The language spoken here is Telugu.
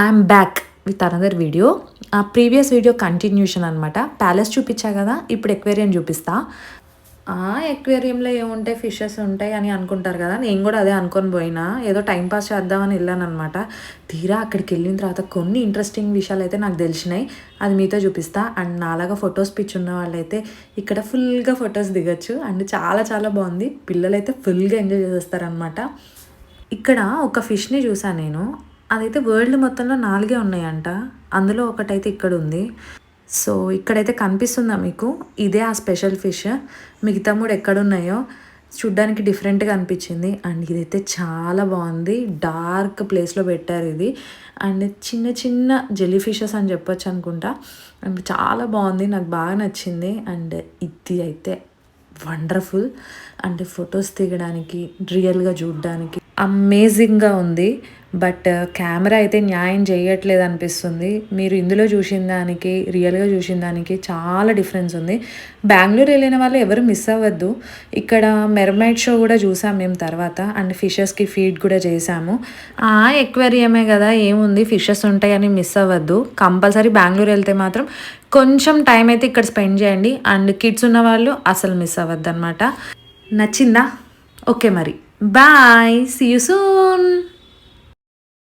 I'm back with another video. ఆ ప్రీవియస్ వీడియో కంటిన్యూషన్ అనమాట. ప్యాలెస్ చూపించా కదా, ఇప్పుడు ఎక్వేరియం చూపిస్తా. ఎక్వేరియంలో ఏముంటాయి, ఫిషెస్ ఉంటాయి అని అనుకుంటారు కదా. నేను కూడా అదే అనుకొని పోయినా, ఏదో టైంపాస్ చేద్దామని వెళ్ళాను అనమాట. తీరా అక్కడికి వెళ్ళిన తర్వాత కొన్ని ఇంట్రెస్టింగ్ విషయాలు అయితే నాకు తెలిసినాయి. అది మీతో చూపిస్తా. అండ్ నాలాగా ఫొటోస్ పిచ్ ఉన్న వాళ్ళైతే ఇక్కడ ఫుల్గా ఫొటోస్ దిగచ్చు. అండ్ చాలా చాలా బాగుంది. పిల్లలు అయితే ఫుల్గా ఎంజాయ్ చేస్తారనమాట. ఇక్కడ ఒక ఫిష్ని చూసాను నేను. అదైతే వరల్డ్ మొత్తంలో 4 ఉన్నాయంట. అందులో ఒకటైతే ఇక్కడ ఉంది. సో ఇక్కడైతే కనిపిస్తుందా మీకు, ఇదే ఆ స్పెషల్ ఫిష్. మిగతా 3 ఎక్కడున్నాయో చూడ్డానికి డిఫరెంట్గా అనిపించింది. అండ్ ఇదైతే చాలా బాగుంది. డార్క్ ప్లేస్లో పెట్టారు ఇది. అండ్ చిన్న చిన్న జెల్లీ ఫిషెస్ అని చెప్పొచ్చు అనుకుంటా. అండ్ చాలా బాగుంది, నాకు బాగా నచ్చింది. అండ్ ఇది అయితే వండర్ఫుల్. అంటే ఫొటోస్ దిగడానికి, రియల్గా చూడడానికి అమేజింగ్గా ఉంది. బట్ కెమెరా అయితే న్యాయం చేయట్లేదు అనిపిస్తుంది. మీరు ఇందులో చూసిన దానికి, రియల్గా చూసిన దానికి చాలా డిఫరెన్స్ ఉంది. బెంగళూరు వెళ్ళిన వాళ్ళు ఎవరు మిస్ అవ్వద్దు. ఇక్కడ మెర్మైడ్ షో కూడా చూసాం మేము తర్వాత. అండ్ ఫిషెస్కి ఫీడ్ కూడా చేసాము. ఎక్వేరియమే కదా, ఏముంది, ఫిషెస్ ఉంటాయని మిస్ అవ్వద్దు. కంపల్సరీ బెంగళూరు వెళ్తే మాత్రం కొంచెం టైం అయితే ఇక్కడ స్పెండ్ చేయండి. అండ్ కిడ్స్ ఉన్న వాళ్ళు అసలు మిస్ అవ్వద్దు అనమాట. నచ్చిందా? ఓకే మరి బాయ్, సీ యూ సూన్.